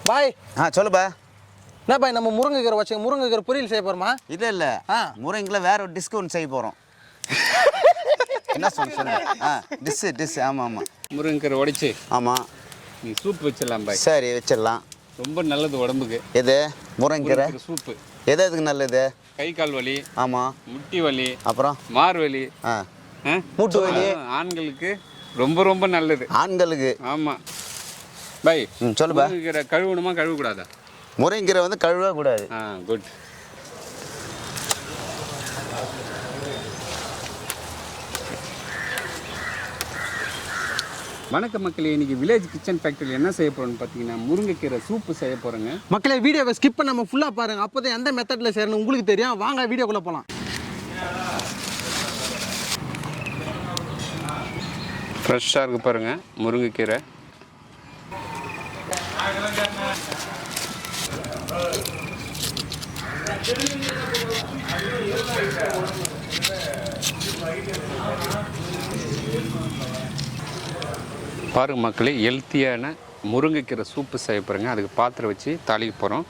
பாய் சொல்லுப்பா. என்ன பாய் நம்ம முருங்கைக்கீரை வச்சு முருங்கைக்கீரை பொரியல் செய்ய போகிறோமா? இல்லை முருங்கைக்கில் வேற ஒரு டிஸ்கவுண்ட் செய்ய போகிறோம். என்ன சொல்லுங்க? டிஷ் ஆமாம். முருங்கைக்கீரை உடைச்சு ஆமாம் நீ சூப் வச்சிடலாம் பாய். சரி வச்சிடலாம். ரொம்ப நல்லது உடம்புக்கு. எது? முருங்கைக்கீரை சூப்பு. எதுக்கு நல்லது? கை கால் வலி. ஆமாம். முட்டி வலி. அப்புறம் மார் வலி. மூட்டு வலி. ஆண்களுக்கு ரொம்ப ரொம்ப நல்லது. ஆண்களுக்கு. ஆமாம் பாய். சொல்லுப்பா. முருங்கைக்கீரை கழுவணுமா கழுவக்கூடாதா? முருங்கைக்கீரை வந்து கழுவ கூடாது. குட். வணக்கம் மக்களே, இன்னைக்கு வில்லேஜ் கிச்சன் ஃபேக்டரியில் என்ன செய்ய போகிறோம்னு பார்த்தீங்கன்னா முருங்கைக்கீரை சூப்பு செய்ய போகிறேங்க. மக்களே வீடியோவை ஸ்கிப் பண்ணாமல் ஃபுல்லாக பாருங்கள், அப்போ தான் எந்த மெத்தடில் செய்யணும் உங்களுக்கு தெரியும். வாங்க வீடியோக்குள்ளே போகலாம். ஃப்ரெஷ்ஷாக இருக்குது பாருங்கள் முருங்கைக்கீரை. பாருங்க மக்களே, ஹெல்த்தியான முருங்கைக்கீரை சூப்பு செய்ய போகிறேங்க. அதுக்கு பாத்திரம் வச்சு தாளிக்க போகிறோம்.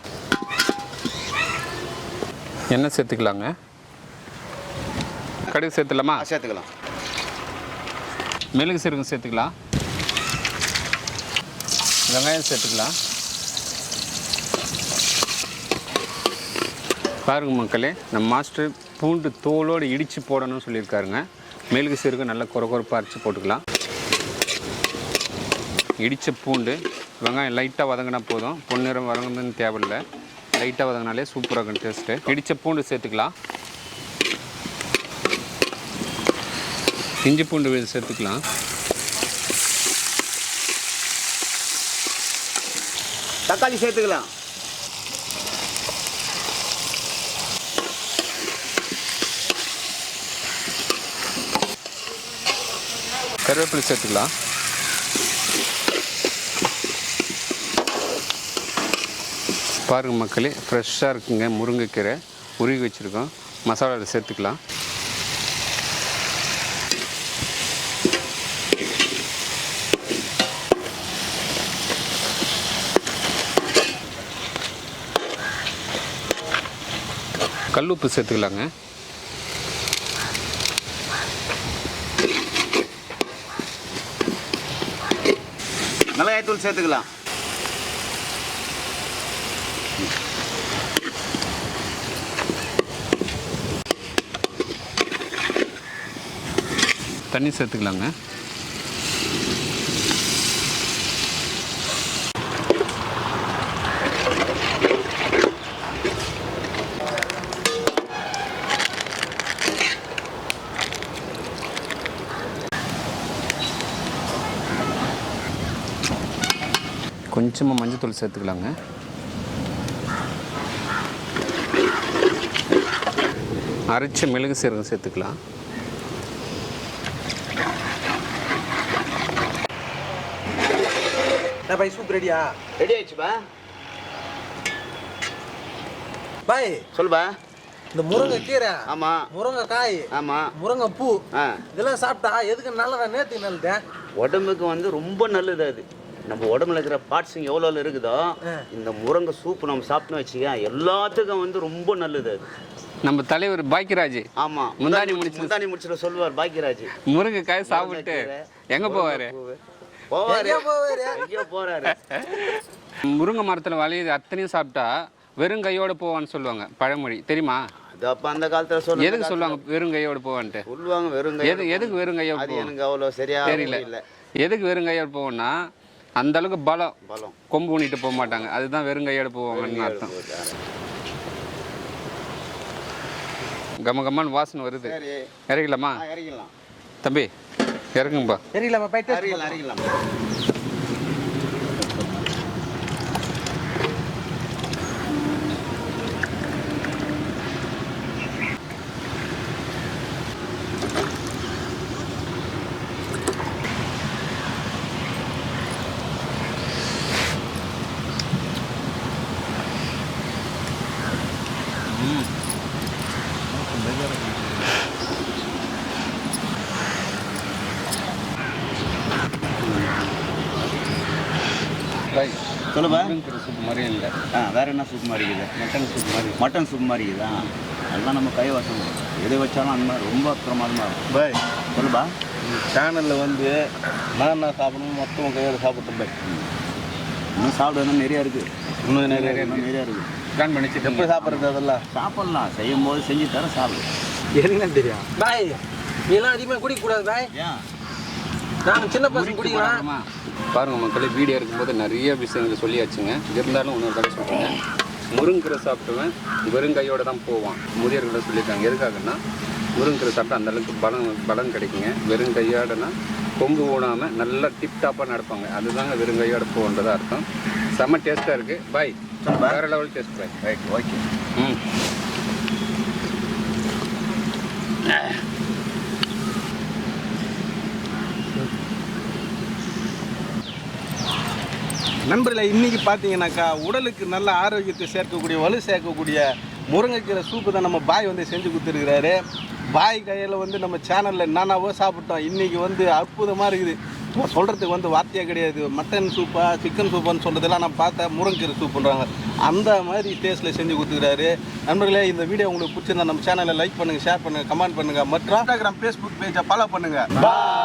எண்ணெய் சேர்த்துக்கலாங்க. கடுகு சேர்த்துலாமா? சேர்த்துக்கலாம். மிளகு சீரகம் சேர்த்துக்கலாம். வெங்காயம் சேர்த்துக்கலாம். பாருங்க மக்களே, நம்ம மாஸ்டர் பூண்டு தோலோடு இடித்து போடணும்னு சொல்லியிருக்காருங்க. மிளகு சீரகம் நல்லா கொரப்பாக அரைச்சி போட்டுக்கலாம். இடித்த பூண்டு வெங்காயம் லைட்டாக வதங்கினா போதும். பொன்னிறம் வதங்கணுன்னு தேவையில்லை. லைட்டாக வதங்கினாலே சூப்பராக இருக்கும் டேஸ்ட்டு. இடித்த பூண்டு சேர்த்துக்கலாம். இஞ்சி பூண்டு விழுது சேர்த்துக்கலாம். தக்காளி சேர்த்துக்கலாம். கருவேப்பிலை சேர்த்துக்கலாம். பாருங்கள் மக்களே, ஃப்ரெஷ்ஷாக இருக்குங்க முருங்கைக்கீரை. உருகி வச்சுருக்கோம். மசாலாவில் சேர்த்துக்கலாம். கல்லுப்பு சேர்த்துக்கலாங்க. மிளகாய்த்தூள் சேர்த்துக்கலாம். தண்ணி சேர்த்துக்கலாங்க. கொஞ்சமாக மஞ்சள் சேர்த்துக்கலாங்க. அரைச்ச மிளகு சீரகம் சேர்த்துக்கலாம். பாய் சூப் ரெடியா? ரெடி ஆயிடுச்சுப்பா. பாய் சொல்லுப்பா. இந்த முருங்கைக்கீரை, ஆமாம், முருங்கைக்காய், ஆமாம், முருங்கைப்பூ, இதெல்லாம் சாப்பிட்டா எதுக்கு நல்லதா? நேற்றுக்கு நல்லது. உடம்புக்கு வந்து ரொம்ப நல்லது. அது நம்ம உடம்புல இருக்கிற பார்ட்ஸுங்க எவ்வளோ இருக்குதோ இந்த முருங்கை சூப்பு நம்ம சாப்பிட்டோம்னு வச்சுக்க எல்லாத்துக்கும் வந்து ரொம்ப நல்லது. அது நம்ம தலைவர் பாக்கியராஜ். ஆமாம், முந்தானி முடிச்சுட்டு சொல்லுவார் பாக்கியராஜ். முருங்கைக்காய் சாப்பிட்டு எங்கே போவார்? முருங்கை மரத்தில் வளையுது அத்தனையும் சாப்பிட்டா வெறும் கையோடு போவான்னு சொல்லுவாங்க பழமொழி, தெரியுமா? அது அப்போ அந்த காலத்தில் சொல்லுவாங்க. எதுக்கு சொல்லுவாங்க வெறும் கையோடு போவான்ட்டு? சொல்லுவாங்க வெறும் கை. எதுக்கு வெறும் கையோடு? அது எனக்கு அவ்வளோ சரியா தெரியல. எதுக்கு வெறும் கையோடு போவோம்னா அந்த அளவுக்கு பலம் கொம்பு ஊனிட்டு போக மாட்டாங்க. அதுதான் வெறும் கையோடு போவாங்கன்னு அர்த்தம். கம்மன்னு வாசனை வருது. இறக்கலாமா? தம்பி இறங்கும்பா. இறங்கலாமா? போயிட்டு இறங்கலாம். சொல்லுப்பா. முருங்கைக்கீரை சூப் மாதிரி இல்லை. வேறு என்ன சூப் மாதிரி இருக்குது? மட்டன் சூப் மாதிரி இருக்குதா? அதெல்லாம் நம்ம கைவாசம் எதை வச்சாலும் அந்த மாதிரி ரொம்ப பிரமாதமாக இருக்கும். பாய் சொல்லுப்பா. சேனலில் வந்து நான் சாப்பிடணும் மொத்தம் கையில் சாப்பிட்டேன் பாய். இன்னும் சாப்பிடணும் நிறையா இருக்குது. இன்னும் நிறையா இருக்குது. பிளான் பண்ணிச்சு எப்படி சாப்பிட்றது அதெல்லாம்? சாப்பிட்லாம், செய்யும் போது செஞ்சு தர சாப்பிடு. என்ன தெரியும் பாய், நீலாம் அதிகமாக குடிக்கக்கூடாது பாய். ஏன்? நாங்கள் சின்ன பசங்க குடிக்கலாம். பாருங்கள் மக்களே, வீடியோ இருக்கும்போது நிறைய விஷயங்களை சொல்லியாச்சுங்க. இருந்தாலும் இன்னொரு கதை சொல்கிறேன். முருங்கீரை சாப்பிட்டுவேன், வெறுங்கையோடு தான் போவான். முதியோர்களை சொல்லியிருக்காங்க. எதுக்காகன்னா முருங்கீரை சாப்பிட்டா அந்தளவுக்கு பலம் கிடைக்குங்க. வெறுங்கையோடனா கொம்பு ஊனாமல் நல்லா டிப்டாப்பாக நடப்பாங்க. அதுதாங்க வெறுங்கையோட போன்றதாக அர்த்தம். செம்ம டேஸ்ட்டாக இருக்குது பாய். வேறு லெவல் டேஸ்ட் பாய். Right, okay. நண்பர்களே, இன்றைக்கி பார்த்தீங்கன்னாக்கா உடலுக்கு நல்ல ஆரோக்கியத்தை சேர்க்கக்கூடிய வலு சேர்க்கக்கூடிய முருங்கைக்கீரை சூப்பு தான் நம்ம பாய் வந்து செஞ்சு கொடுத்துருக்கிறாரு. பாய் கையில் வந்து நம்ம சேனலில் என்னென்னவோ சாப்பிட்டோம். இன்றைக்கி வந்து அற்புதமாக இருக்குது. சொல்கிறதுக்கு வந்து வார்த்தையே கிடையாது. மட்டன் சூப்பா சிக்கன் சூப்பான்னு சொல்கிறதெல்லாம் நான் பார்த்தேன். முருங்கைக்கீரை சூப்புன்றாங்க. அந்த மாதிரி டேஸ்ட்டில் செஞ்சு கொடுத்துக்கிறாரு. நண்பர்களே, இந்த வீடியோ உங்களுக்கு பிடிச்சிருந்தா நம்ம சேனலை லைக் பண்ணுங்கள், ஷேர் பண்ணுங்கள், கமெண்ட் பண்ணுங்கள். மற்றும் இன்ஸ்டாகிராம், ஃபேஸ்புக் பேஜை ஃபாலோ பண்ணுங்கள். பாய்.